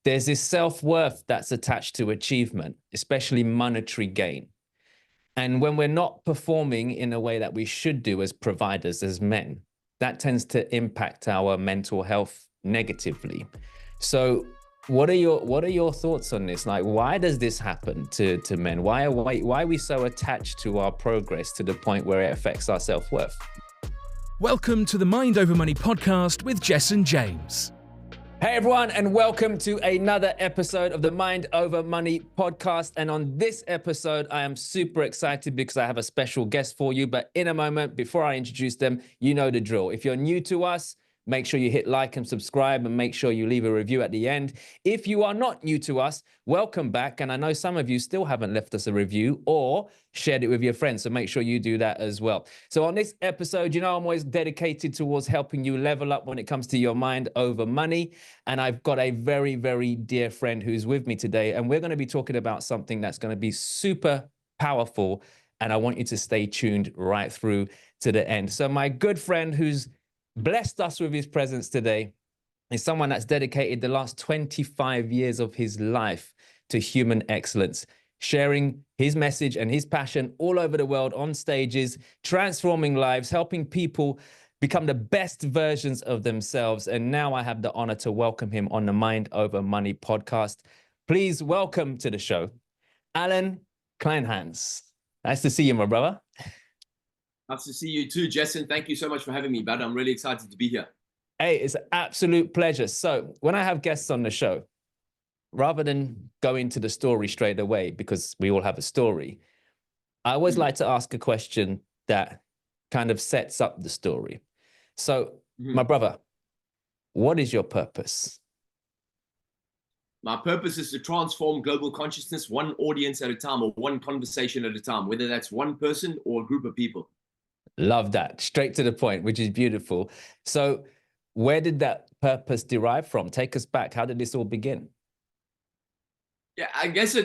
there's this self-worth that's attached to achievement, especially monetary gain. And when we're not performing in a way that we should do as providers, as men, that tends to impact our mental health negatively. So what are your thoughts on this? Like, why does this happen to men? Why are we so attached to our progress to the point where it affects our self-worth? Welcome to the Mind Over Money podcast with Jess and James. Hey everyone, and welcome to another episode of the Mind Over Money podcast. And on this episode, I am super excited because I have a special guest for you. But in a moment, before I introduce them, you know the drill. If you're new to us, make sure you hit like and subscribe and make sure you leave a review at the end. If you are not new to us, welcome back. And I know some of you still haven't left us a review or shared it with your friends, so make sure you do that as well. So on this episode, you know, I'm always dedicated towards helping you level up when it comes to your mind over money. And I've got a very, very dear friend who's with me today. And we're going to be talking about something that's going to be super powerful. And I want you to stay tuned right through to the end. So my good friend who's blessed us with his presence today is someone that's dedicated the last 25 years of his life to human excellence, sharing his message and his passion all over the world on stages, transforming lives, helping people become the best versions of themselves. And now I have the honor to welcome him on the Mind Over Money podcast. Please welcome to the show, Allan Kleinhans. Nice to see you, my brother. Nice to see you too, Jessen. Thank you so much for having me, bud. I'm really excited to be here. Hey, it's an absolute pleasure. So when I have guests on the show, rather than go into the story straight away, because we all have a story, I always like to ask a question that kind of sets up the story. So, my brother, what is your purpose? My purpose is to transform global consciousness one audience at a time or one conversation at a time, whether that's one person or a group of people. Love that. Straight to the point, which is beautiful. So where did that purpose derive from? Take us back. How did this all begin? Yeah, I guess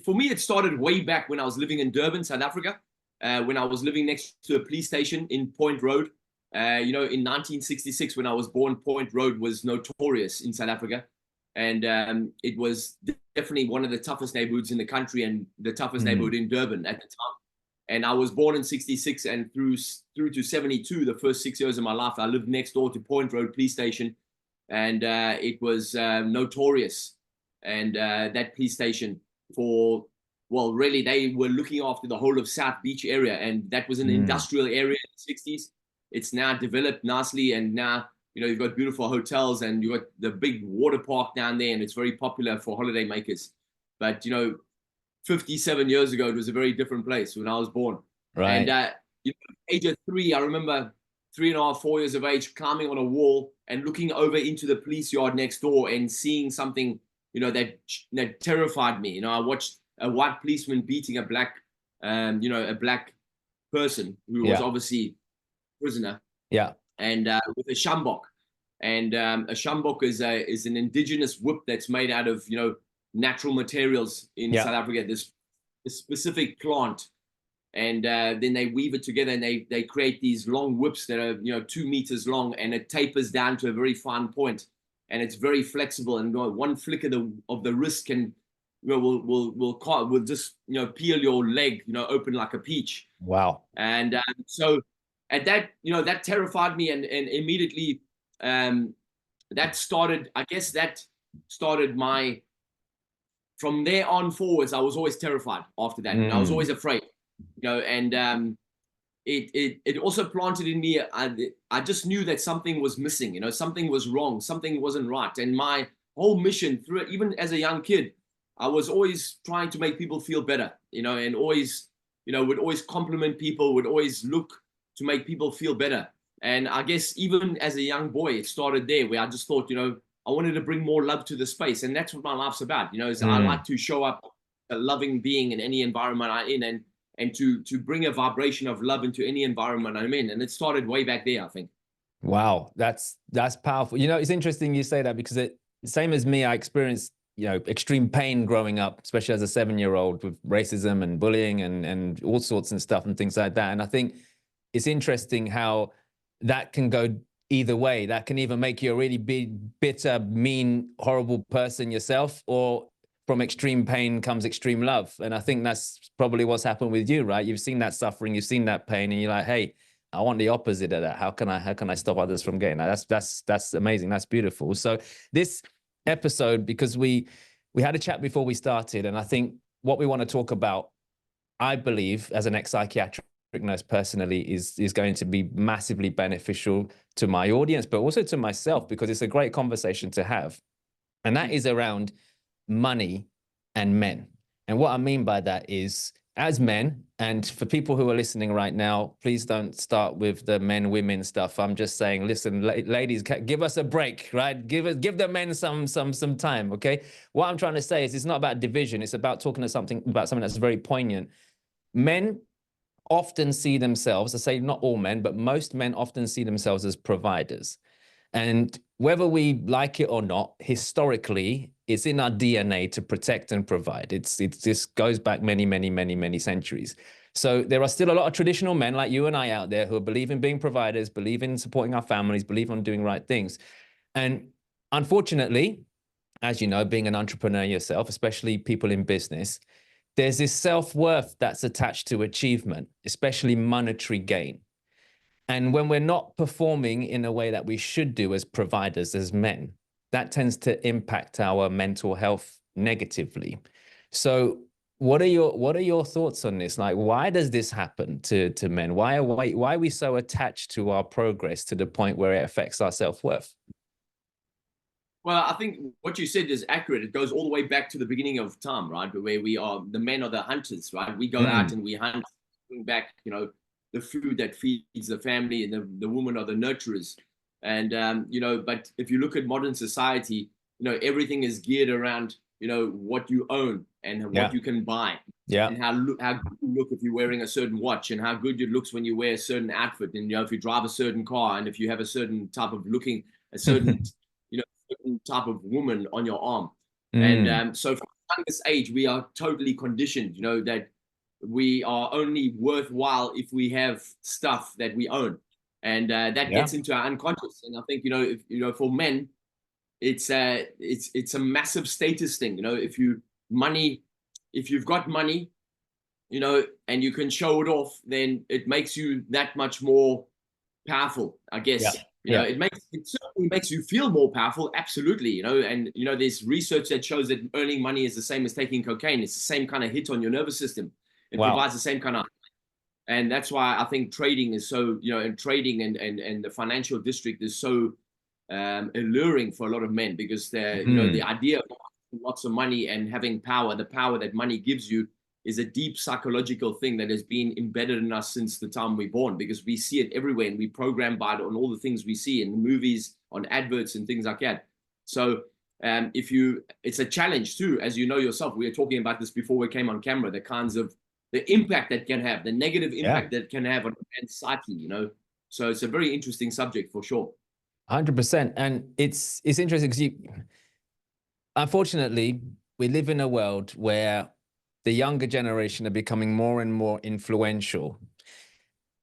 for me, it started way back when I was living in Durban, South Africa, when I was living next to a police station in Point Road. In 1966, when I was born, Point Road was notorious in South Africa. And it was definitely one of the toughest neighborhoods in the country and the toughest neighborhood in Durban at the time. And I was born in 66 and through to 72, the first 6 years of my life, I lived next door to Point Road Police Station. And it was notorious. And that police station really, they were looking after the whole of South Beach area. And that was an industrial area in the 60s. It's now developed nicely. And now, you've got beautiful hotels and you've got the big water park down there. And it's very popular for holiday makers. But, 57 years ago, it was a very different place when I was born. Right. And age of 3, I remember 3.5, 4 years of age, climbing on a wall and looking over into the police yard next door and seeing something, that terrified me. I watched a white policeman beating a black person who was obviously a prisoner. Yeah. And with a sjambok. And a sjambok is an indigenous whip that's made out of, natural materials in South Africa, this specific plant. And then they weave it together and they create these long whips that are, 2 meters long, and it tapers down to a very fine point. And it's very flexible, and one flick of the wrist can, will just, peel your leg, open like a peach. Wow. And so at that, that terrified me, and immediately that started my, from there on forwards, I was always terrified after that. I was always afraid, and it also planted in me. I just knew that something was missing, something was wrong, something wasn't right. And my whole mission through, even as a young kid, I was always trying to make people feel better, and always, would always compliment people, would always look to make people feel better. And I guess even as a young boy, it started there, where I just thought, I wanted to bring more love to the space. And that's what my life's about, is I like to show up a loving being in any environment I'm in, and to bring a vibration of love into any environment I'm in. And it started way back there, I think. Wow, that's powerful. It's interesting you say that, because same as me, I experienced, extreme pain growing up, especially as a 7-year-old, with racism and bullying and all sorts and stuff and things like that. And I think it's interesting how that can go either way. That can either make you a really big, bitter, mean, horrible person yourself, or from extreme pain comes extreme love. And I think that's probably what's happened with you, right? You've seen that suffering, you've seen that pain, and you're like, hey, I want the opposite of that. How can I stop others from getting that? That's amazing. That's beautiful. So this episode, because we had a chat before we started, and I think what we want to talk about, I believe, as an ex-psychiatric nurse personally, is going to be massively beneficial to my audience, but also to myself, because it's a great conversation to have. And that is around money and men. And what I mean by that is, as men, and for people who are listening right now, please don't start with the men, women stuff. I'm just saying, listen, ladies, give us a break, right? Give the men some time, okay? What I'm trying to say is, it's not about division. It's about talking about something that's very poignant. Men often see themselves, I say not all men, but most men often see themselves as providers. And whether we like it or not, historically, it's in our DNA to protect and provide. This goes back many centuries. So there are still a lot of traditional men like you and I out there who believe in being providers, believe in supporting our families, believe in doing right things. And unfortunately, as you know, being an entrepreneur yourself, especially people in business, there's this self-worth that's attached to achievement, especially monetary gain. And when we're not performing in a way that we should do as providers, as men, that tends to impact our mental health negatively. So what are your thoughts on this? Like, why does this happen to men? Why are we so attached to our progress to the point where it affects our self-worth? Well, I think what you said is accurate. It goes all the way back to the beginning of time, right? Where the men are the hunters, right? We go out and we hunt, bring back, the food that feeds the family, and the women are the nurturers. And, but if you look at modern society, everything is geared around, what you own and what you can buy. Yeah. And how good you look if you're wearing a certain watch, and how good it looks when you wear a certain outfit. And, if you drive a certain car, and if you have a certain type of looking, a certain, certain type of woman on your arm. And so from the youngest age, we are totally conditioned, that we are only worthwhile if we have stuff that we own. And that gets into our unconscious. And I think, if, for men, it's a massive status thing. If you've got money, and you can show it off, then it makes you that much more powerful, I guess. It certainly makes you feel more powerful, absolutely. And there's research that shows that earning money is the same as taking cocaine. It's the same kind of hit on your nervous system. It provides the same kind of, and that's why I think trading is so, and trading and the financial district is so alluring for a lot of men, because the idea of lots of money and having power, the power that money gives you, is a deep psychological thing that has been embedded in us since the time we're born, because we see it everywhere and we program by it on all the things we see in the movies, on adverts and things like that. So it's a challenge too, as you know yourself. We were talking about this before we came on camera, the impact that can have, the negative impact that can have on a man's psyche, So it's a very interesting subject for sure. 100%. And it's interesting because unfortunately, we live in a world where the younger generation are becoming more and more influential.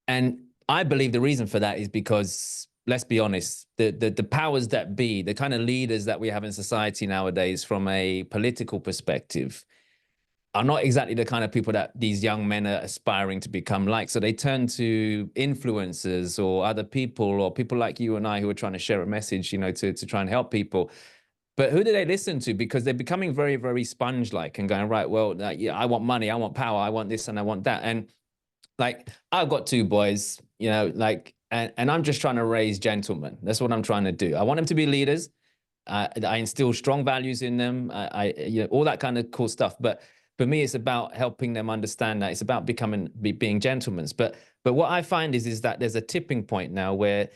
And I believe the reason for that is because, let's be honest, the powers that be, the kind of leaders that we have in society nowadays from a political perspective, are not exactly the kind of people that these young men are aspiring to become like. So they turn to influencers or other people, or people like you and I who are trying to share a message, to try and help people. But who do they listen to? Because they're becoming very, very sponge-like and going, right, well, I want money, I want power, I want this and I want that. And like, I've got two boys, and I'm just trying to raise gentlemen. That's what I'm trying to do. I want them to be leaders. I instill strong values in them. All that kind of cool stuff. But for me, it's about helping them understand that it's about being gentlemen. But what I find is that there's a tipping point now where,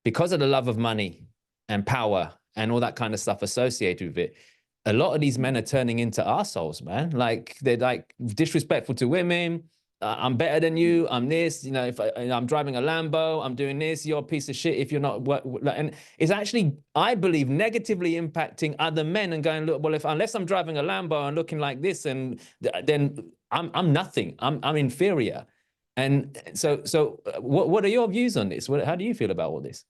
because of the love of money and power and all that kind of stuff associated with it, a lot of these men are turning into arseholes, man. Like, they're like disrespectful to women. I'm better than you. I'm this, if I'm driving a Lambo, I'm doing this, you're a piece of shit if you're not. And it's actually, I believe, negatively impacting other men and going, look, well, unless I'm driving a Lambo and looking like this, and then I'm nothing. I'm inferior. And so what are your views on this? How do you feel about all this?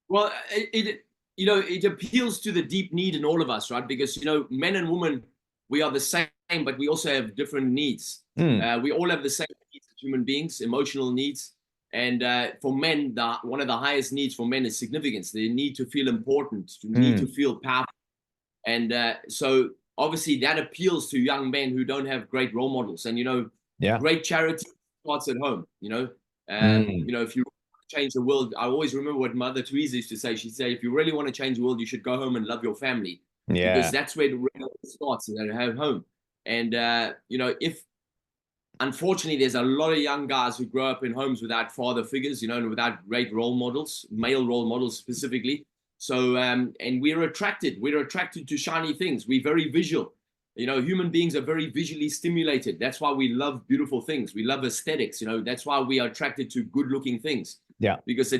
Well, it appeals to the deep need in all of us, right? Because, men and women, we are the same, but we also have different needs. Mm, We all have the same needs as human beings, emotional needs. And for men, one of the highest needs for men is significance. They need to feel important, to need to mm, feel powerful. And so obviously that appeals to young men who don't have great role models. And, yeah. great charity starts at home, Mm, if you change the world, I always remember what Mother Teresa used to say. She'd say, if you really want to change the world, you should go home and love your family, because yeah. that's where the real starts, at home. And, if unfortunately, there's a lot of young guys who grow up in homes without father figures, and without great role models, male role models specifically. So, and we're attracted to shiny things. We're very visual. Human beings are very visually stimulated. That's why we love beautiful things. We love aesthetics. That's why we are attracted to good looking things, Yeah. because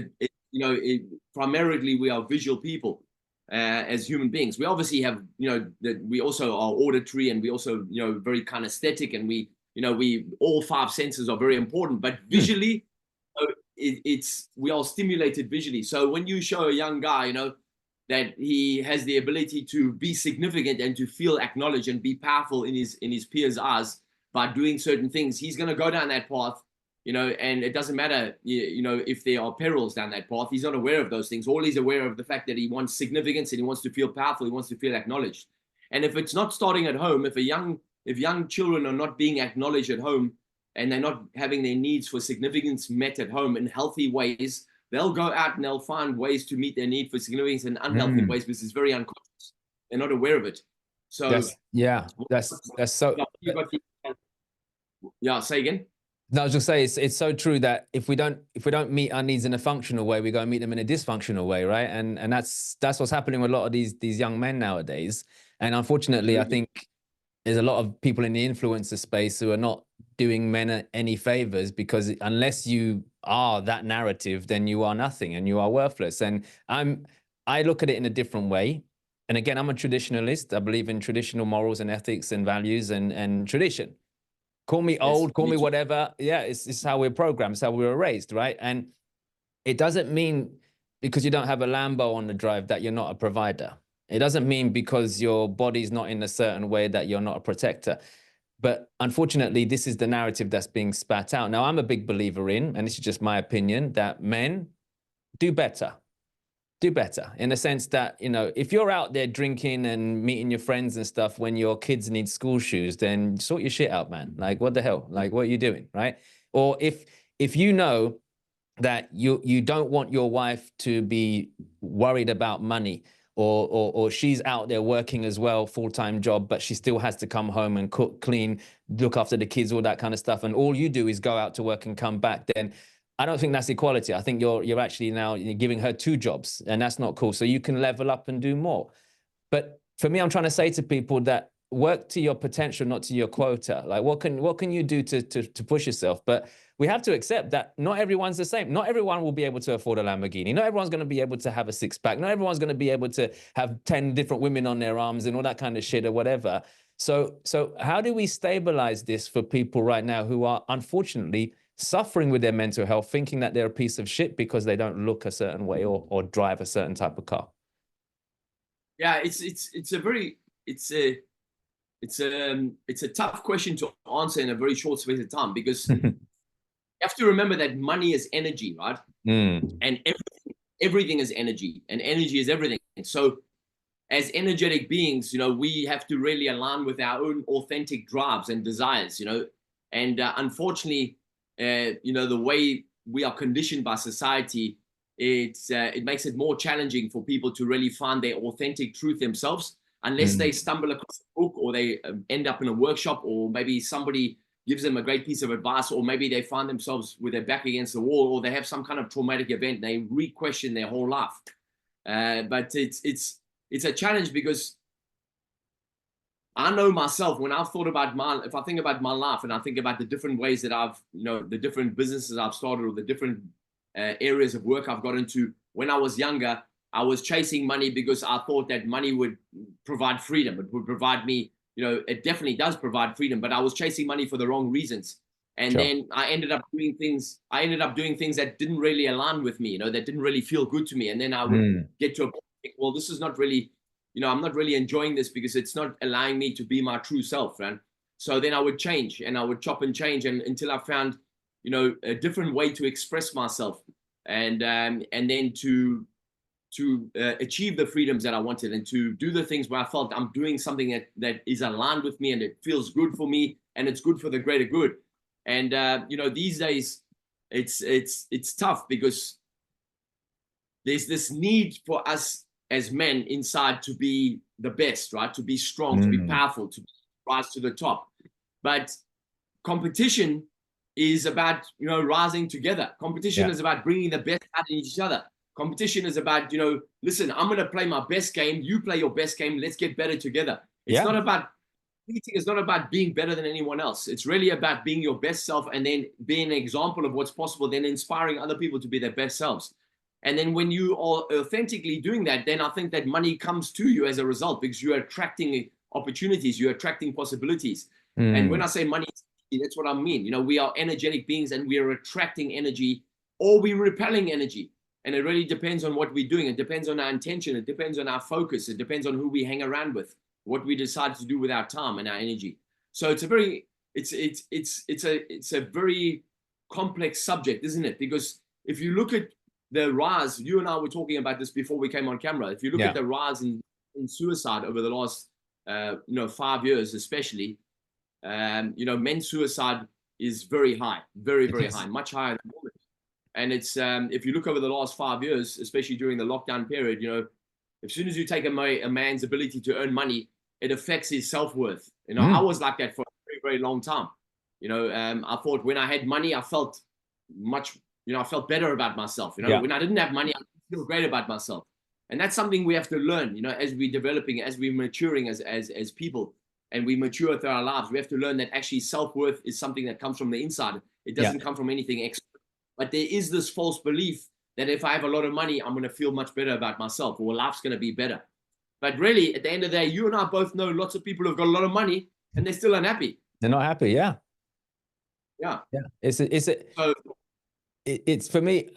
primarily we are visual people. As human beings, we obviously have, that we also are auditory, and we also, very kinesthetic, and we all five senses are very important, but Mm, visually, we are stimulated visually. So when you show a young guy, that he has the ability to be significant and to feel acknowledged and be powerful in his peers' eyes by doing certain things, he's going to go down that path. And it doesn't matter, if there are perils down that path. He's not aware of those things. All he's aware of the fact that he wants significance, and he wants to feel powerful. He wants to feel acknowledged. And if it's not starting at home, if young children are not being acknowledged at home, and they're not having their needs for significance met at home in healthy ways, they'll go out and they'll find ways to meet their need for significance in unhealthy mm. ways, because it's very unconscious. They're not aware of it. So, Yeah. That's so. yeah, say again. No, I was just saying it's so true that if we don't meet our needs in a functional way, we go and meet them in a dysfunctional way, right? And that's what's happening with a lot of these young men nowadays. And unfortunately, I Absolutely. think there's a lot of people in the influencer space who are not doing men any favors, because unless you are that narrative, then you are nothing and you are worthless. And I look at it in a different way. And again, I'm a traditionalist. I believe in traditional morals and ethics and values and tradition. Call me Yes, old, call me me too. whatever. Yeah, it's how we're programmed, it's how we were raised, right? And it doesn't mean because you don't have a Lambo on the drive that you're not a provider. It doesn't mean because your body's not in a certain way that you're not a protector. But unfortunately, this is the narrative that's being spat out. Now, I'm a big believer in, and this is just my opinion, that men do better. Do better in the sense that, if you're out there drinking and meeting your friends and stuff when your kids need school shoes, then sort your shit out, man. Like, what the hell? Like, what are you doing, right? Or if you know that you don't want your wife to be worried about money, or she's out there working as well, full-time job, but she still has to come home and cook, clean, look after the kids, all that kind of stuff, and all you do is go out to work and come back, then I don't think that's equality. I think you're actually now giving her two jobs, and that's not cool. So you can level up and do more. But for me, I'm trying to say to people that work to your potential, not to your quota. Like, what can you do to push yourself? But we have to accept that not everyone's the same. Not everyone will be able to afford a Lamborghini. Not everyone's going to be able to have a six pack. Not everyone's going to be able to have 10 different women on their arms and all that kind of shit or whatever. So how do we stabilize this for people right now who are unfortunately suffering with their mental health, thinking that they're a piece of shit because they don't look a certain way or drive a certain type of car? Yeah, it's a tough question to answer in a very short space of time, because you have to remember that money is energy, right? Mm, And everything is energy, and energy is everything. And so, as energetic beings, we have to really align with our own authentic drives and desires, and unfortunately, the way we are conditioned by society, it makes it more challenging for people to really find their authentic truth themselves, unless they mm, stumble across a book, or they end up in a workshop, or maybe somebody gives them a great piece of advice, or maybe they find themselves with their back against the wall, or they have some kind of traumatic event and they re-question their whole life. But it's a challenge, because I know myself, when I've thought about if I think about my life, and I think about the different ways that I've, the different businesses I've started, or the different areas of work I've got into. When I was younger, I was chasing money because I thought that money would provide freedom. It would provide me, it definitely does provide freedom, but I was chasing money for the wrong reasons. And then I ended up doing things that didn't really align with me, that didn't really feel good to me. And then I would get to a point, well, this is not really, I'm not really enjoying this because it's not allowing me to be my true self, man. So then I would change and I would chop and change until I found, a different way to express myself and then to achieve the freedoms that I wanted and to do the things where I felt I'm doing something that is aligned with me and it feels good for me and it's good for the greater good. And these days it's tough because there's this need for us as men inside to be the best, right? To be strong, to be powerful, to rise to the top. But competition is about, rising together. Competition is about bringing the best out in each other. Competition is about, listen, I'm going to play my best game. You play your best game. Let's get better together. It's not about competing. It's not about being better than anyone else. It's really about being your best self and then being an example of what's possible, then inspiring other people to be their best selves. And then when you are authentically doing that, then I think that money comes to you as a result because you're attracting opportunities, you're attracting possibilities. And when I say money, that's what I mean. We are energetic beings and we are attracting energy or we're repelling energy. And it really depends on what we're doing. It depends on our intention. It depends on our focus. It depends on who we hang around with, what we decide to do with our time and our energy. So it's a very complex subject, isn't it? Because if you look at the rise, you and I were talking about this before we came on camera. If you look at the rise in suicide over the last 5 years, especially, men's suicide is very high, very, very high, much higher than women. And it's if you look over the last 5 years, especially during the lockdown period, as soon as you take away a man's ability to earn money, it affects his self-worth. I was like that for a very, very long time. I thought when I had money, I felt much, I felt better about myself. When I didn't have money, I didn't feel great about myself. And that's something we have to learn, as we're developing, as we're maturing as people, and we mature through our lives. We have to learn that actually self-worth is something that comes from the inside. It doesn't come from anything external. But there is this false belief that if I have a lot of money, I'm going to feel much better about myself or life's going to be better. But really, at the end of the day, you and I both know lots of people who've got a lot of money and they're still unhappy. They're not happy. Yeah. It's for me,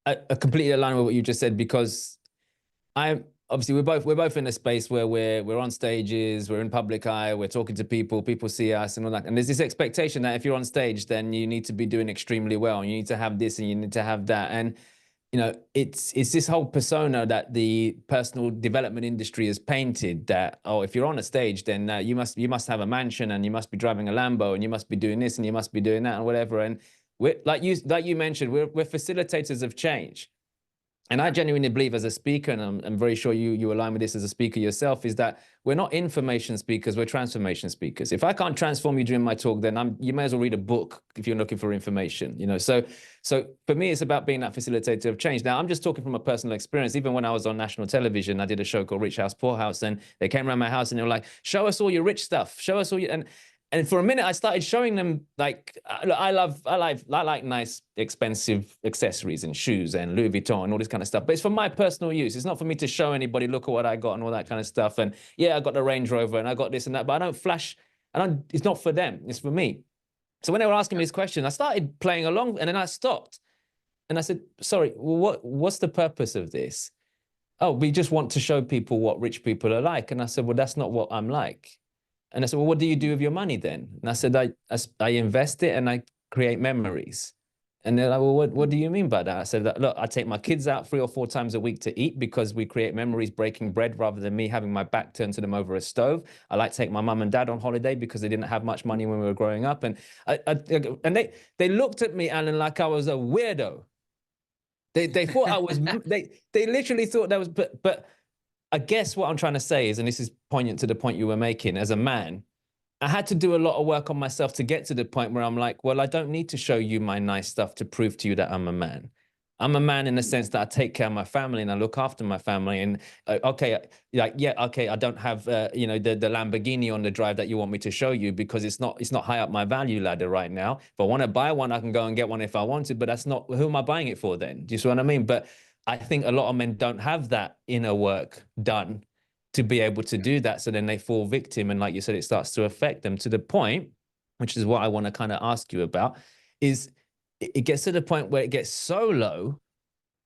I completely align with what you just said, because obviously we're both in a space where we're on stages, we're in public eye, we're talking to people see us and all that. And there's this expectation that if you're on stage, then you need to be doing extremely well. And you need to have this and you need to have that. And, it's this whole persona that the personal development industry has painted that, oh, if you're on a stage, then you must have a mansion and you must be driving a Lambo and you must be doing this and you must be doing that and whatever. And we're, like you mentioned, we're facilitators of change. And I genuinely believe as a speaker, and I'm very sure you align with this as a speaker yourself, is that we're not information speakers, we're transformation speakers. If I can't transform you during my talk, then you may as well read a book if you're looking for information, So for me, it's about being that facilitator of change. Now, I'm just talking from a personal experience. Even when I was on national television, I did a show called Rich House, Poor House, and they came around my house and they were like, show us all your rich stuff, show us all your... And for a minute, I started showing them, like, I like nice, expensive accessories and shoes and Louis Vuitton and all this kind of stuff. But it's for my personal use. It's not for me to show anybody, look at what I got and all that kind of stuff. And yeah, I got the Range Rover and I got this and that, but I don't flash. It's not for them. It's for me. So when they were asking me this question, I started playing along and then I stopped. And I said, sorry, what's the purpose of this? Oh, we just want to show people what rich people are like. And I said, well, that's not what I'm like. And I said, well, what do you do with your money then? And I said, I invest it and I create memories. And they're like, well, what do you mean by that? I said, look, I take my kids out 3 or 4 times a week to eat because we create memories breaking bread rather than me having my back turned to them over a stove. I like to take my mum and dad on holiday because they didn't have much money when we were growing up. And they looked at me, Alan, like I was a weirdo. They thought I was, they literally thought that was, but I guess what I'm trying to say is, and this is poignant to the point you were making, as a man, I had to do a lot of work on myself to get to the point where I'm like, well, I don't need to show you my nice stuff to prove to you that I'm a man. I'm a man in the sense that I take care of my family and I look after my family. And okay, I don't have the Lamborghini on the drive that you want me to show you because it's not high up my value ladder right now. If I want to buy one, I can go and get one if I want to, but that's not, who am I buying it for then? Do you see what I mean? But I think a lot of men don't have that inner work done to be able to do that. So then they fall victim. And like you said, it starts to affect them to the point which is what I want to kind of ask you about, is it gets to the point where it gets so low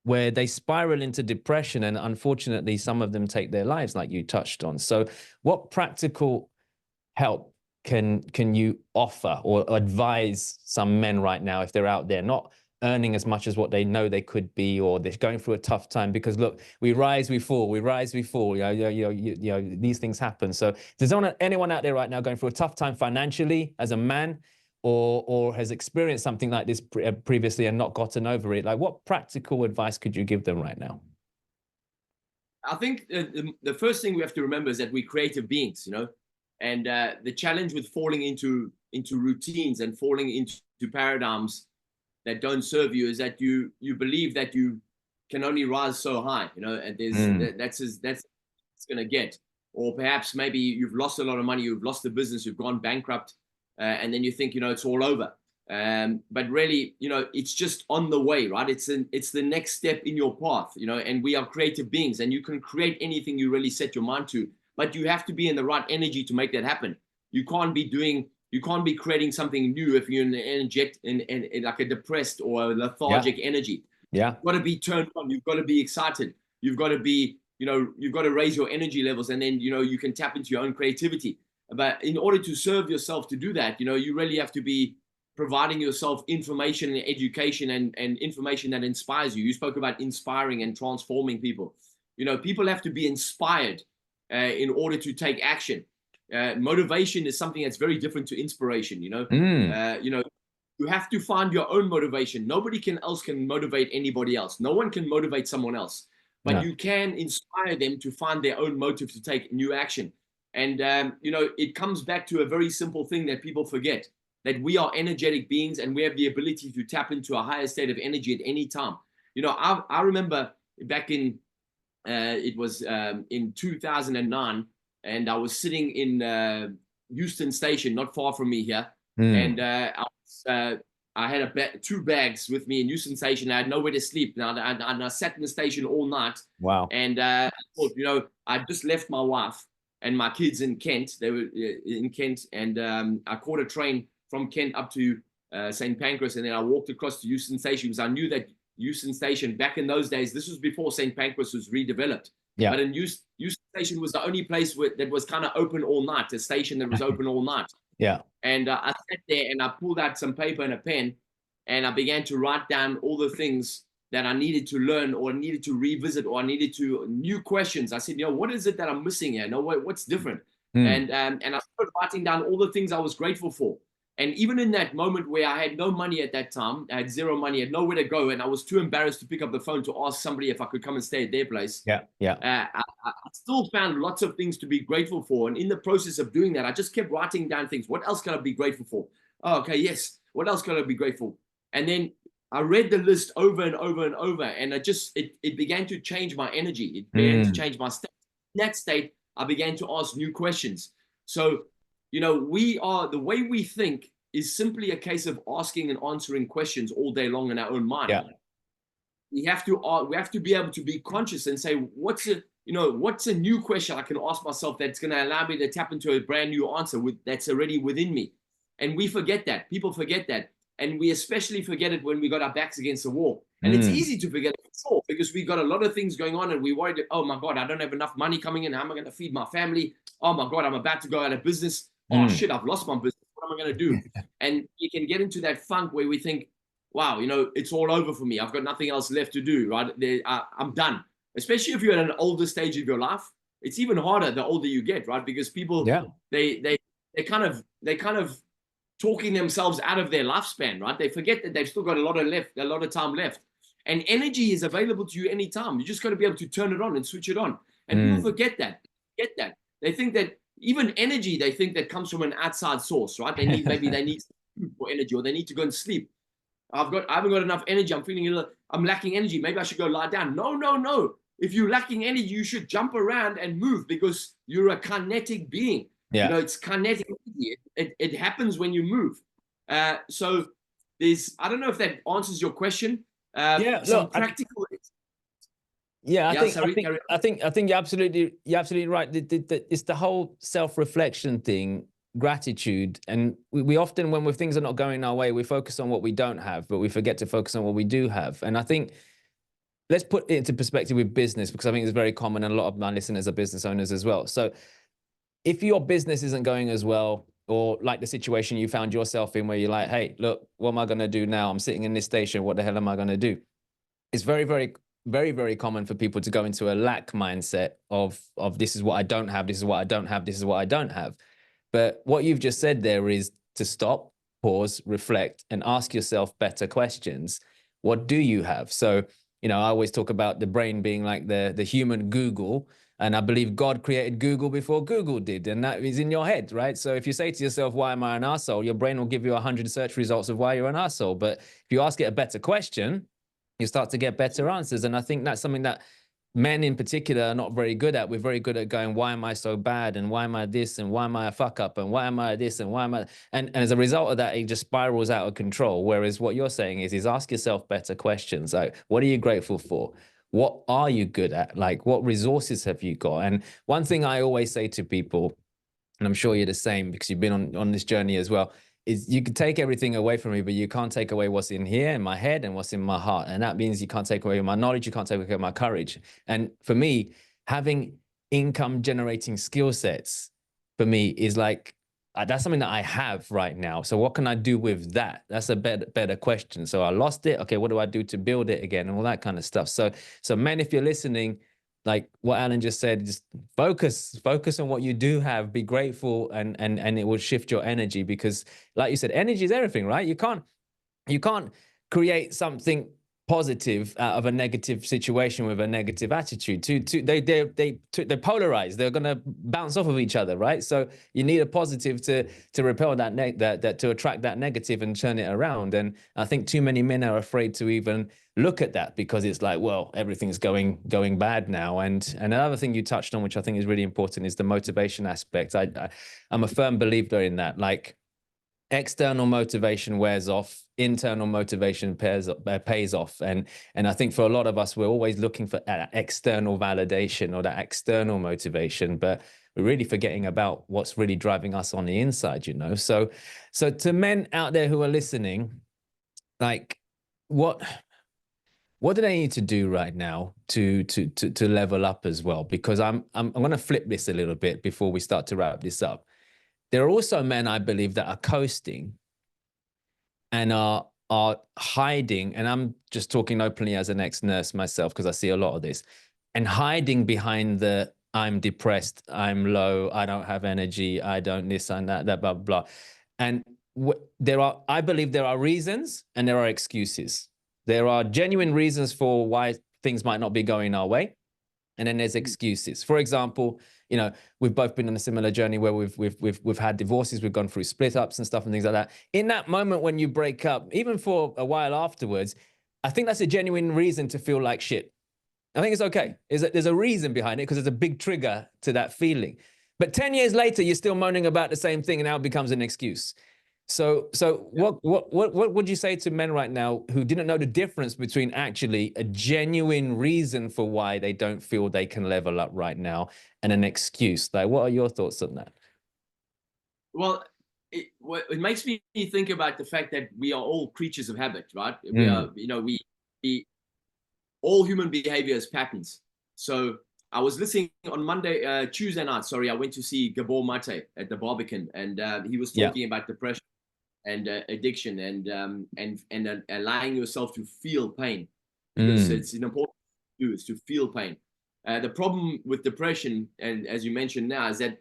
where they spiral into depression, and unfortunately some of them take their lives, like you touched on. So what practical help can you offer or advise some men right now if they're out there not earning as much as what they know they could be, or they're going through a tough time? Because look, we rise, we fall, we rise, we fall. These things happen. So if there's anyone out there right now going through a tough time financially as a man, or has experienced something like this previously and not gotten over it, like what practical advice could you give them right now? I think the first thing we have to remember is that we're creative beings, and the challenge with falling into routines and falling into paradigms that don't serve you is that you believe that you can only rise so high, and that's it's going to get. Or perhaps maybe you've lost a lot of money, you've lost the business, you've gone bankrupt, and then you think, it's all over. But really, it's just on the way, right? It's the next step in your path, and we are creative beings, and you can create anything you really set your mind to, but you have to be in the right energy to make that happen. You can't be creating something new if you're in like a depressed or a lethargic energy. Yeah. You've got to be turned on. You've got to be excited. You've got to be, you've got to raise your energy levels, and then, you can tap into your own creativity. But in order to serve yourself to do that, you really have to be providing yourself information and education and information that inspires you. You spoke about inspiring and transforming people. People have to be inspired in order to take action. Motivation is something that's very different to inspiration. You have to find your own motivation. Nobody else can motivate anybody else. No one can motivate someone else, but you can inspire them to find their own motive to take new action. And it comes back to a very simple thing that people forget, that we are energetic beings and we have the ability to tap into a higher state of energy at any time. I remember back in it was in 2009, and I was sitting in Houston Station, not far from me here, and I had two bags with me in Houston Station. I had nowhere to sleep. Now, and I sat in the station all night. Wow. And I thought, I just left my wife and my kids in Kent. They were in Kent, and I caught a train from Kent up to St. Pancras, and then I walked across to Houston Station, because I knew that Houston Station, back in those days, this was before St. Pancras was redeveloped. Yeah. But in Houston Station was the only place that was kind of open all night, a station that was open all night. Yeah. And I sat there and I pulled out some paper and a pen, and I began to write down all the things that I needed to learn, or needed to revisit, or I needed to new questions. I said, what is it that I'm missing here? What's different? And I started writing down all the things I was grateful for. And even in that moment where I had no money at that time, I had zero money, I had nowhere to go, and I was too embarrassed to pick up the phone to ask somebody if I could come and stay at their place. I still found lots of things to be grateful for. And in the process of doing that, I just kept writing down things. What else can I be grateful for? Oh, okay, yes. What else can I be grateful? And then I read the list over and over and over, and it began to change my energy. It began to change my state. In that state, I began to ask new questions. So, the way we think is simply a case of asking and answering questions all day long in our own mind. Yeah. We have to be able to be conscious and say, what's a new question I can ask myself that's going to allow me to tap into a brand new answer that's already within me. And we forget that. People forget that. And we especially forget it when we got our backs against the wall. And it's easy to forget it, for sure, because we got a lot of things going on, and we worried, oh my God, I don't have enough money coming in. How am I going to feed my family? Oh my God, I'm about to go out of business. Oh shit, I've lost my business. What am I going to do? And you can get into that funk where we think, wow, it's all over for me. I've got nothing else left to do, right? I'm done. Especially if you're at an older stage of your life. It's even harder the older you get, right? Because people, they kind of talking themselves out of their lifespan, right? They forget that they've still got a lot of time left. And energy is available to you anytime. You just got to be able to turn it on and switch it on. And people forget that. They think that even energy, they think that comes from an outside source, right? Maybe they need food for energy, or they need to go and sleep. I haven't got enough energy. I'm lacking energy. Maybe I should go lie down. No. If you're lacking energy, you should jump around and move, because you're a kinetic being. Yeah. It's kinetic energy. It happens when you move. So I don't know if that answers your question. Some practical. I think you're absolutely right. It's the whole self-reflection thing. gratitude. And we often, when things are not going our way, we focus on what we don't have, but we forget to focus on what we do have. And I think, let's put it into perspective with business, because I think it's very common, and a lot of my listeners are business owners as well. So if your business isn't going as well, or like the situation you found yourself in where you're like, hey, look, what am I going to do now? I'm sitting in this station. What the hell am I going to do? It's very, very, very, very common for people to go into a lack mindset of this is what I don't have, this is what I don't have, this is what I don't have. But what you've just said there is to stop, pause, reflect, and ask yourself better questions. What do you have? So, I always talk about the brain being like the human Google. And I believe God created Google before Google did. And that is in your head, right? So if you say to yourself, why am I an arsehole? Your brain will give you 100 search results of why you're an arsehole. But if you ask it a better question, you start to get better answers. And I think that's something that men in particular are not very good at. We're very good at going, why am I so bad? And why am I this? And why am I a fuck up? And why am I this? And why am I? And as a result of that, it just spirals out of control. Whereas what you're saying is ask yourself better questions. Like, what are you grateful for? What are you good at? Like, what resources have you got? And one thing I always say to people, and I'm sure you're the same because you've been on this journey as well, is you can take everything away from me, but you can't take away what's in here in my head and what's in my heart. And that means you can't take away my knowledge, you can't take away my courage. And for me, having income generating skill sets for me is like, that's something that I have right now. So what can I do with that? That's a better question. So I lost it. Okay, what do I do to build it again? And all that kind of stuff. So men, if you're listening, like what Allan just said, just focus on what you do have, be grateful, and it will shift your energy, because like you said, energy is everything, right? You can't create something positive out of a negative situation with a negative attitude. They're polarized. They're going to bounce off of each other, right? So you need a positive to repel that to attract that negative and turn it around. And I think too many men are afraid to even look at that, because it's like, well, everything's going bad now. And another thing you touched on, which I think is really important, is the motivation aspect. I'm a firm believer in that. Like, external motivation wears off, internal motivation pays off. And I think for a lot of us, we're always looking for that external validation or that external motivation, but we're really forgetting about what's really driving us on the inside, So to men out there who are listening, like, what do they need to do right now to level up as well? Because I'm going to flip this a little bit before we start to wrap this up. There are also men, I believe, that are coasting and are hiding, and I'm just talking openly as an ex-nurse myself, because I see a lot of this, and hiding behind the I'm depressed, I'm low, I don't have energy, I don't this and that blah, blah, blah. And I believe there are reasons and there are excuses. There are genuine reasons for why things might not be going our way. And then there's excuses. For example, we've both been on a similar journey where we've had divorces, we've gone through split ups and stuff and things like that. In that moment when you break up, even for a while afterwards, I think that's a genuine reason to feel like shit. I think it's okay. There's a reason behind it, because there's a big trigger to that feeling. But 10 years later, you're still moaning about the same thing, and now it becomes an excuse. So what would you say to men right now who didn't know the difference between actually a genuine reason for why they don't feel they can level up right now and an excuse? Like, what are your thoughts on that? Well, it makes me think about the fact that we are all creatures of habit, right? We are, we all human behavior is patterns. So I was listening on Tuesday night, I went to see Gabor Mate at the Barbican, and he was talking about depression and addiction and allowing yourself to feel pain, because it's an important thing to do, is to feel pain. The problem with depression, and as you mentioned now, is that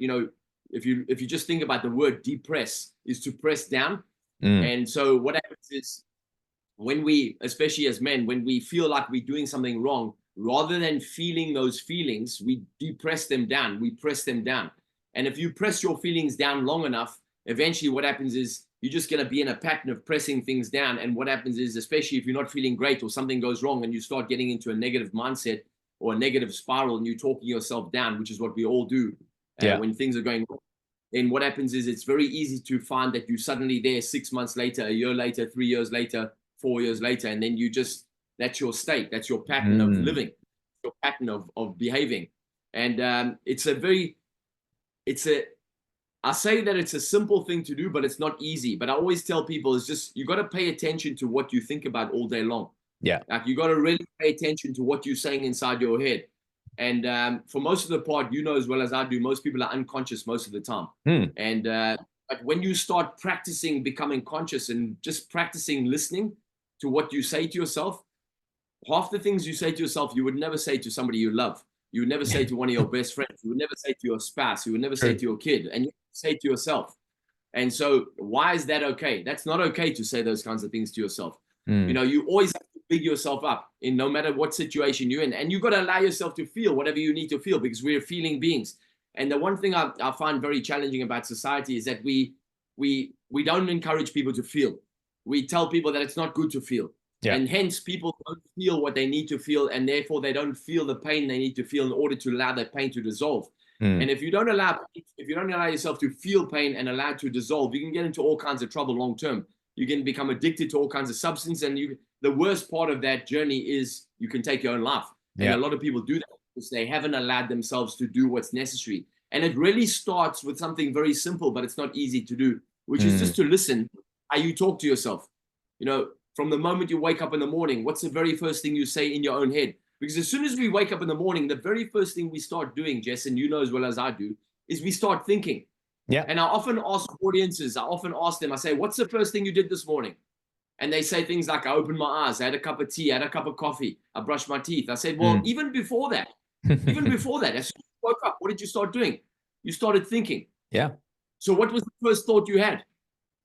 if you just think about the word depress, is to press down. And so what happens is, when we, especially as men, when we feel like we're doing something wrong, rather than feeling those feelings, we depress them down, we press them down. And if you press your feelings down long enough, eventually what happens is you're just going to be in a pattern of pressing things down. And what happens is, especially if you're not feeling great or something goes wrong and you start getting into a negative mindset or a negative spiral, and you're talking yourself down, which is what we all do when things are going wrong, then what happens is it's very easy to find that you're suddenly there 6 months later, a year later, 3 years later, 4 years later, and then that's your state, that's your pattern of living, your pattern of behaving. And it's I say that it's a simple thing to do, but it's not easy. But I always tell people it's just, you got to pay attention to what you think about all day long. Yeah. Like you got to really pay attention to what you're saying inside your head. And for most of the part, you know as well as I do, most people are unconscious most of the time. And but when you start practicing becoming conscious and just practicing listening to what you say to yourself, half the things you say to yourself, you would never say to somebody you love. You would never say to one of your best friends. You would never say to your spouse. You would never say to your kid. And you say to yourself. And so why is that okay? That's not okay to say those kinds of things to yourself. You know, you always have to big yourself up in no matter what situation you're in. And you've got to allow yourself to feel whatever you need to feel, because we're feeling beings. And the one thing I find very challenging about society is that we don't encourage people to feel. We tell people that it's not good to feel. Yeah. And hence people don't feel what they need to feel, and therefore they don't feel the pain they need to feel in order to allow that pain to dissolve. And if you don't allow yourself to feel pain and allow it to dissolve, you can get into all kinds of trouble long term. You can become addicted to all kinds of substance, and the worst part of that journey is you can take your own life. And a lot of people do that because they haven't allowed themselves to do what's necessary. And it really starts with something very simple, but it's not easy to do, which is just to listen how you talk to yourself. You know, from the moment you wake up in the morning, what's the very first thing you say in your own head? Because as soon as we wake up in the morning, the very first thing we start doing, Jess, and you know as well as I do, is we start thinking. Yeah. And I often ask audiences, I say, what's the first thing you did this morning? And they say things like, I opened my eyes, I had a cup of tea, I had a cup of coffee, I brushed my teeth. I said, well, even before that, as soon as you woke up, what did you start doing? You started thinking. Yeah. So what was the first thought you had?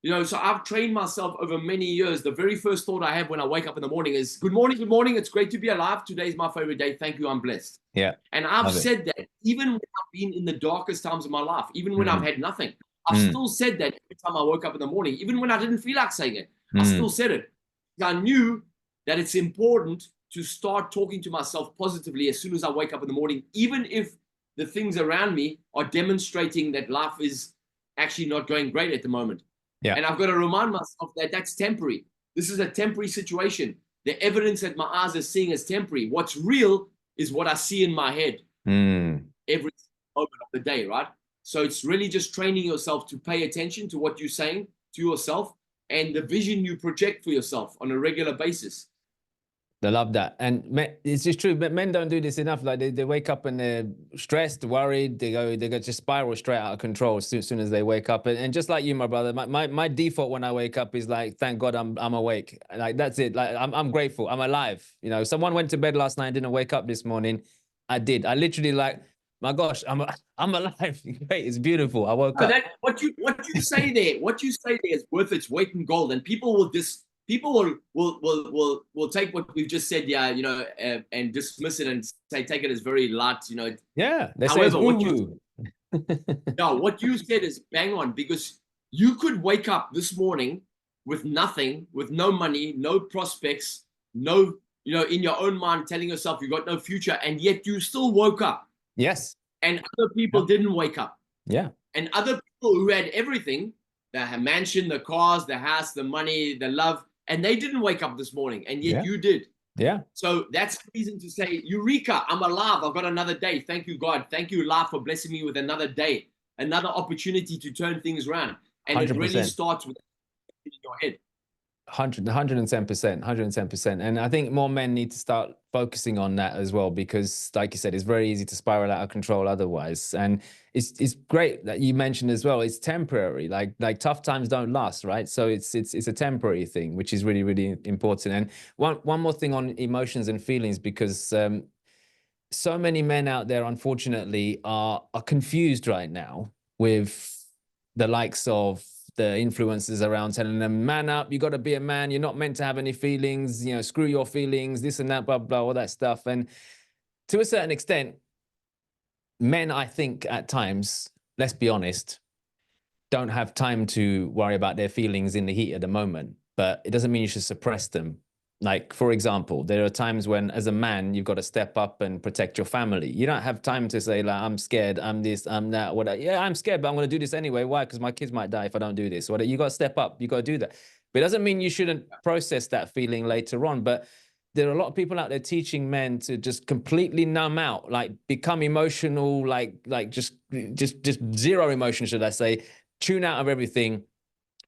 You know, so I've trained myself over many years. The very first thought I have when I wake up in the morning is, good morning, good morning. It's great to be alive. Today's my favorite day. Thank you. I'm blessed. Yeah. And I've said that even when I've been in the darkest times of my life, even when I've had nothing, I've still said that every time I woke up in the morning, even when I didn't feel like saying it, I still said it. I knew that it's important to start talking to myself positively as soon as I wake up in the morning, even if the things around me are demonstrating that life is actually not going great at the moment. Yeah. And I've got to remind myself that that's temporary. This is a temporary situation. The evidence that my eyes are seeing is temporary. What's real is what I see in my head every moment of the day, right? So it's really just training yourself to pay attention to what you're saying to yourself and the vision you project for yourself on a regular basis. I love that. And it's just true, but men don't do this enough. Like they wake up and they're stressed, worried, they go just spiral straight out of control as soon as they wake up. And just like you, my brother, my default when I wake up is like, thank God I'm awake. Like that's it. Like I'm grateful. I'm alive. You know, someone went to bed last night and didn't wake up this morning. I did. I literally like, my gosh, I'm alive. Great, it's beautiful. I woke up. What you say there is worth its weight in gold, and people will take what we've just said, you know, and dismiss it and say take it as very light, you know. Yeah. However, what you said is bang on, because you could wake up this morning with nothing, with no money, no prospects, no, you know, in your own mind telling yourself you got no future, and yet you still woke up. Yes. And other people didn't wake up. Yeah. And other people who had everything, the mansion, the cars, the house, the money, the love, and they didn't wake up this morning, and yet you did. Yeah. So that's the reason to say, Eureka, I'm alive. I've got another day. Thank you, God. Thank you, life, for blessing me with another day, another opportunity to turn things around. And 100%. It really starts with in your head. 110%. And I think more men need to start focusing on that as well, because like you said, it's very easy to spiral out of control otherwise. And it's great that you mentioned as well, it's temporary, like tough times don't last, right? So it's a temporary thing, which is really, really important. And one more thing on emotions and feelings, because so many men out there, unfortunately, are confused right now with the likes of the influences around telling them, man up, you got to be a man, you're not meant to have any feelings, you know, screw your feelings, this and that, blah, blah, all that stuff. And to a certain extent, men, I think at times, let's be honest, don't have time to worry about their feelings in the heat of the moment, but it doesn't mean you should suppress them. Like, for example, there are times when, as a man, you've got to step up and protect your family. You don't have time to say, like, I'm scared, I'm this, I'm that, whatever. Yeah, I'm scared, but I'm going to do this anyway. Why? Because my kids might die if I don't do this. You got to step up. You got to do that. But it doesn't mean you shouldn't process that feeling later on. But there are a lot of people out there teaching men to just completely numb out, like become emotional, like just zero emotion, should I say, tune out of everything,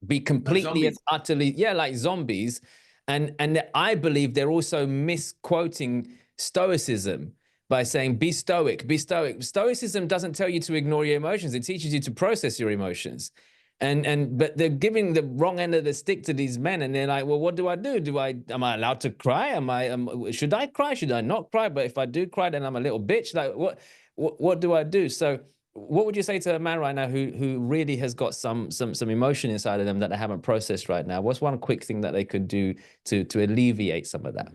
be completely and utterly, yeah, like zombies. And I believe they're also misquoting stoicism by saying, be stoic, be stoic. Stoicism doesn't tell you to ignore your emotions. It teaches you to process your emotions. But they're giving the wrong end of the stick to these men, and they're like, well, what do I do? Am I allowed to cry? Should I cry? Should I not cry? But if I do cry, then I'm a little bitch. Like, what do I do? So what would you say to a man right now who really has got some emotion inside of them that they haven't processed right now? What's one quick thing that they could do to alleviate some of that?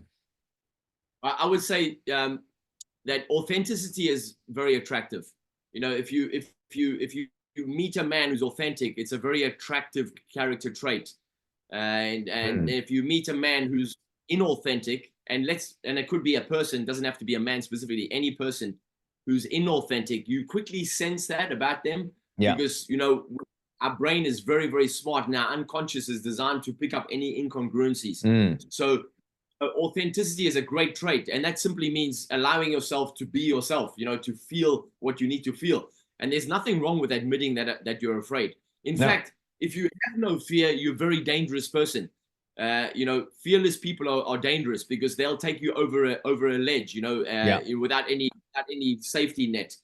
I would say that authenticity is very attractive. You know, if you meet a man who's authentic, it's a very attractive character trait. And if you meet a man who's inauthentic, and it could be a person, doesn't have to be a man specifically, any person who's inauthentic, you quickly sense that about them. Yeah. Because, you know, our brain is very, very smart, and our unconscious is designed to pick up any incongruencies. So authenticity is a great trait, and that simply means allowing yourself to be yourself, you know, to feel what you need to feel. And there's nothing wrong with admitting that you're afraid. In fact, if you have no fear, you're a very dangerous person. You know, fearless people are dangerous because they'll take you over a ledge, you know, without any safety net.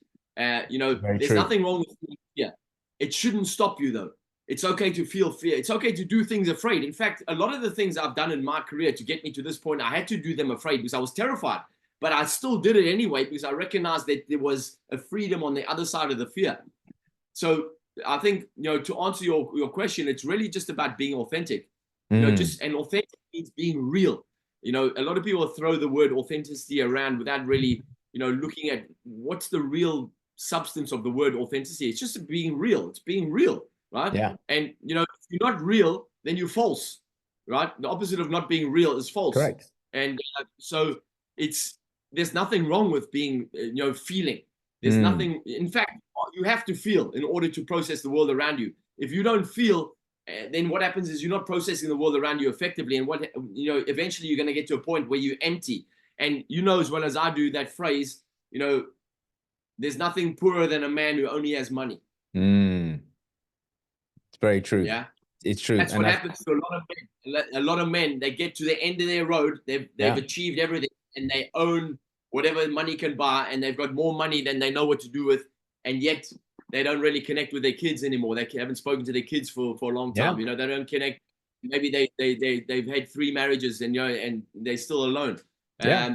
You know, there's nothing wrong with fear. It shouldn't stop you, though. It's okay to feel fear. It's okay to do things afraid. In fact, a lot of the things I've done in my career to get me to this point, I had to do them afraid because I was terrified. But I still did it anyway because I recognized that there was a freedom on the other side of the fear. So I think, you know, to answer your question, it's really just about being authentic. You know, and authentic means being real. You know, a lot of people throw the word authenticity around without really, you know, looking at what's the real substance of the word authenticity. It's just being real. It's being real. Right? Yeah. And, you know, if you're not real, then you're false, right? The opposite of not being real is false. Correct. And so there's nothing wrong with being, you know, feeling. There's nothing, in fact, you have to feel in order to process the world around you. If you don't feel, then what happens is you're not processing the world around you effectively. And what, you know, eventually you're going to get to a point where you're empty. And you know as well as I do that phrase, you know, there's nothing poorer than a man who only has money. Very true. Yeah, it's true. That's what happens to a lot of men. A lot of men, they get to the end of their road. They've achieved everything, and they own whatever money can buy, and they've got more money than they know what to do with, and yet they don't really connect with their kids anymore. They haven't spoken to their kids for a long time. You know, they don't connect. Maybe they've had 3 marriages, and, you know, and they're still alone.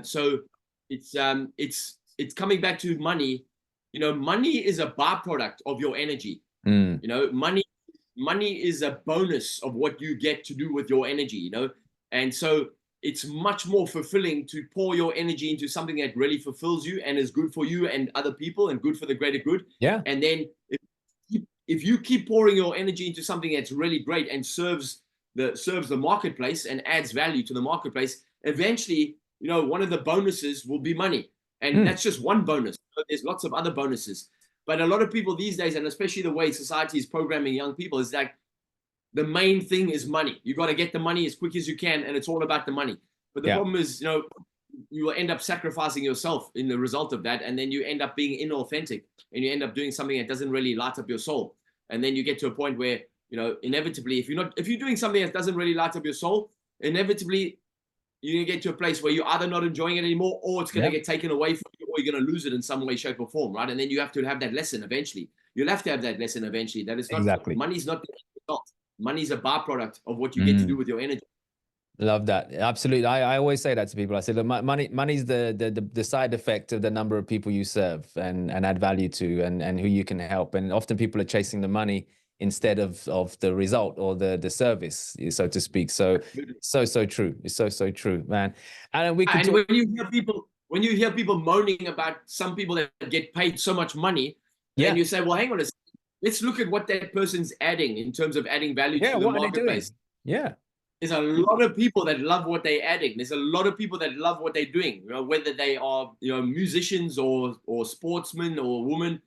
So it's coming back to money. You know, money is a byproduct of your energy. You know, money is a bonus of what you get to do with your energy, you know? And so it's much more fulfilling to pour your energy into something that really fulfills you and is good for you and other people and good for the greater good. Yeah. And then if you keep pouring your energy into something that's really great and serves the marketplace and adds value to the marketplace, eventually, you know, one of the bonuses will be money. And that's just one bonus. There's lots of other bonuses. But a lot of people these days, and especially the way society is programming young people, is that the main thing is money. You got to get the money as quick as you can, and it's all about the money. But the problem is, you know, you will end up sacrificing yourself in the result of that, and then you end up being inauthentic, and you end up doing something that doesn't really light up your soul. And then you get to a point where, you know, inevitably, if you're doing something that doesn't really light up your soul, inevitably you're going to get to a place where you're either not enjoying it anymore, or it's going to get taken away from you, or you're going to lose it in some way, shape, or form, right? And then you have to have that lesson eventually. You'll have to have that lesson eventually. That is not money's not the result. Money's a byproduct of what you get to do with your energy. Love that. Absolutely. I always say that to people. I say, look, money's the side effect of the number of people you serve and add value to, and who you can help. And often people are chasing the money instead of the result or the service, so to speak. So true. It's so true, man. And when you hear people moaning about some people that get paid so much money, then you say, well, hang on a second. Let's look at what that person's adding in terms of adding value to the marketplace. There's a lot of people that love what they're adding. There's a lot of people that love what they're doing, you know, whether they are, you know, musicians or sportsmen or women.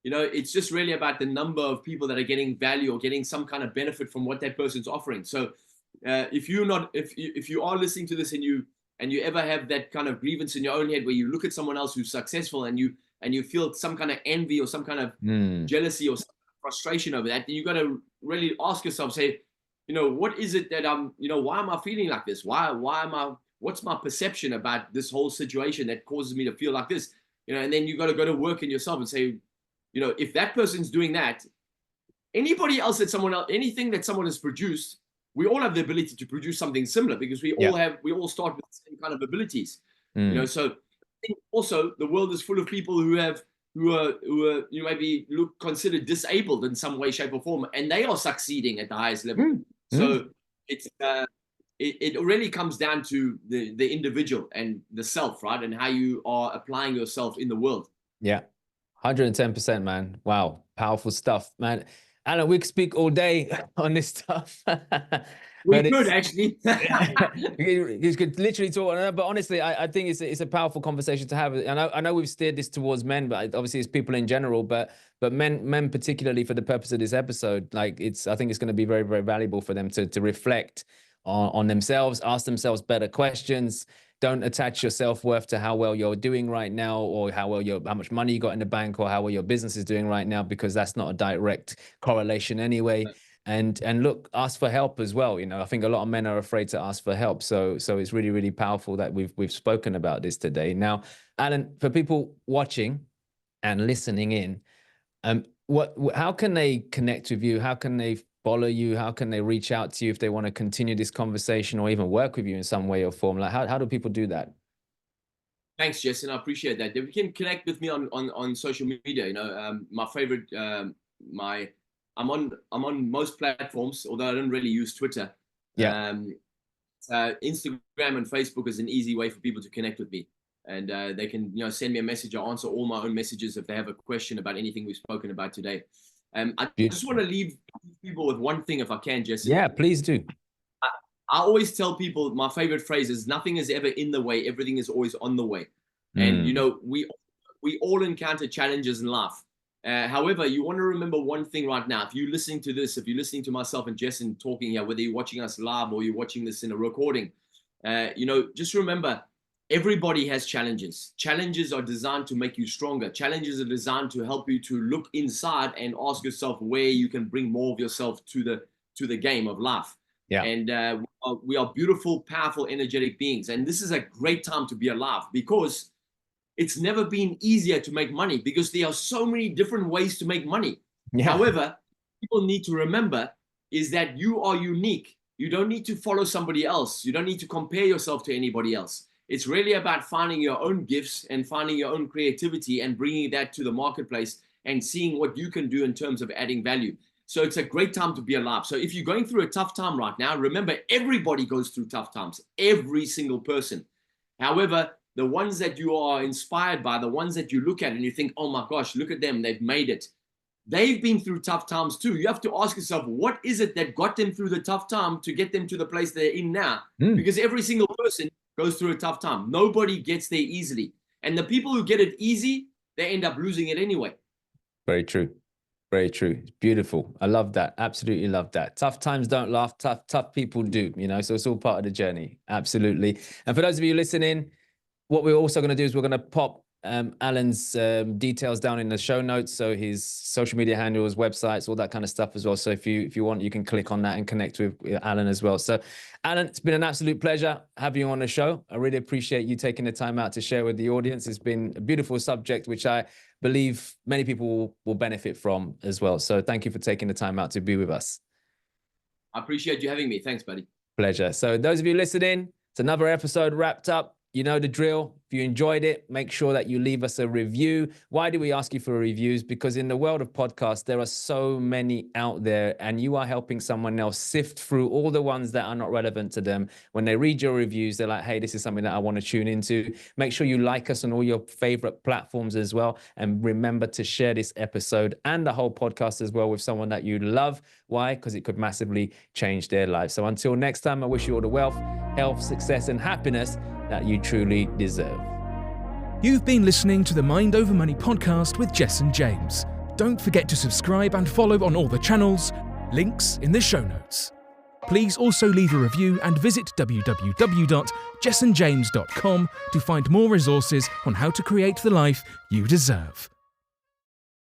You know, it's just really about the number of people that are getting value or getting some kind of benefit from what that person's offering. So if you are listening to this and and you ever have that kind of grievance in your own head where you look at someone else who's successful and you feel some kind of envy or some kind of jealousy or some frustration over that, then you got to really ask yourself, say, what is it that why am I feeling like this? What's my perception about this whole situation that causes me to feel like this? And then you got to go to work in yourself and say, if that person's doing that, anybody else anything that someone has produced, we all have the ability to produce something similar because we all start with the same kind of abilities. So I think also the world is full of people who are maybe considered disabled in some way, shape, or form, and they are succeeding at the highest level. So it really comes down to the individual and the self, right? And how you are applying yourself in the world. Yeah, 110%, man. Wow, powerful stuff, man. Allan, we could speak all day on this stuff. We could actually. You could literally talk on that, but honestly, I think it's a powerful conversation to have. I know we've steered this towards men, but obviously it's people in general, but men particularly for the purpose of this episode. Like I think it's going to be very, very valuable for them to reflect on themselves, ask themselves better questions. Don't attach your self-worth to how well you're doing right now, or how much money you got in the bank, or how well your business is doing right now, because that's not a direct correlation anyway. And look, ask for help as well. I think a lot of men are afraid to ask for help. So it's really, really powerful that we've spoken about this today. Now, Allan, for people watching and listening in, how can they connect with you? How can they follow you? How can they reach out to you if they want to continue this conversation or even work with you in some way or form? Like how do people do that? Thanks, Jessen. I appreciate that. If you can connect with me on social media, my favorite, I'm on most platforms, although I don't really use Twitter. Yeah. Instagram and Facebook is an easy way for people to connect with me, and they can send me a message. I answer all my own messages if they have a question about anything we've spoken about today. I just want to leave people with one thing, if I can, Jesse. Yeah, please do. I always tell people my favorite phrase is nothing is ever in the way, everything is always on the way. And we all encounter challenges in life. However, you want to remember one thing right now. If you're listening to this, if you're listening to myself and Jessen talking here, whether you're watching us live or you're watching this in a recording, just remember, everybody has challenges. Challenges are designed to make you stronger. Challenges are designed to help you to look inside and ask yourself where you can bring more of yourself to the game of life. Yeah. And we are beautiful, powerful, energetic beings. And this is a great time to be alive, because it's never been easier to make money, because there are so many different ways to make money. Yeah. However, people need to remember is that you are unique. You don't need to follow somebody else. You don't need to compare yourself to anybody else. It's really about finding your own gifts and finding your own creativity and bringing that to the marketplace and seeing what you can do in terms of adding value. So it's a great time to be alive. So if you're going through a tough time right now, remember, everybody goes through tough times, every single person. However, the ones that you are inspired by, the ones that you look at and you think, oh my gosh, look at them, they've made it. They've been through tough times too. You have to ask yourself, what is it that got them through the tough time to get them to the place they're in now? Because every single person goes through a tough time. Nobody gets there easily. And the people who get it easy, they end up losing it anyway. Very true. Very true. It's beautiful. I love that. Absolutely love that. Tough times don't last. Tough people do, so it's all part of the journey. Absolutely. And for those of you listening, what we're also going to do is we're going to pop Allan's details down in the show notes. So his social media handles, websites, all that kind of stuff as well. So if you want, you can click on that and connect with Allan as well. So Allan, it's been an absolute pleasure having you on the show. I really appreciate you taking the time out to share with the audience. It's been a beautiful subject, which I believe many people will benefit from as well. So thank you for taking the time out to be with us. I appreciate you having me. Thanks, buddy. Pleasure. So those of you listening, it's another episode wrapped up. You know the drill. If you enjoyed it, make sure that you leave us a review. Why do we ask you for reviews? Because in the world of podcasts, there are so many out there, and you are helping someone else sift through all the ones that are not relevant to them. When they read your reviews, they're like, hey, this is something that I want to tune into. Make sure you like us on all your favorite platforms as well. And remember to share this episode and the whole podcast as well with someone that you love. Why? Because it could massively change their life. So until next time, I wish you all the wealth, health, success, and happiness that you truly deserve. You've been listening to the Mind Over Money podcast with Jess and James. Don't forget to subscribe and follow on all the channels. Links in the show notes. Please also leave a review and visit www.jessenjames.com to find more resources on how to create the life you deserve.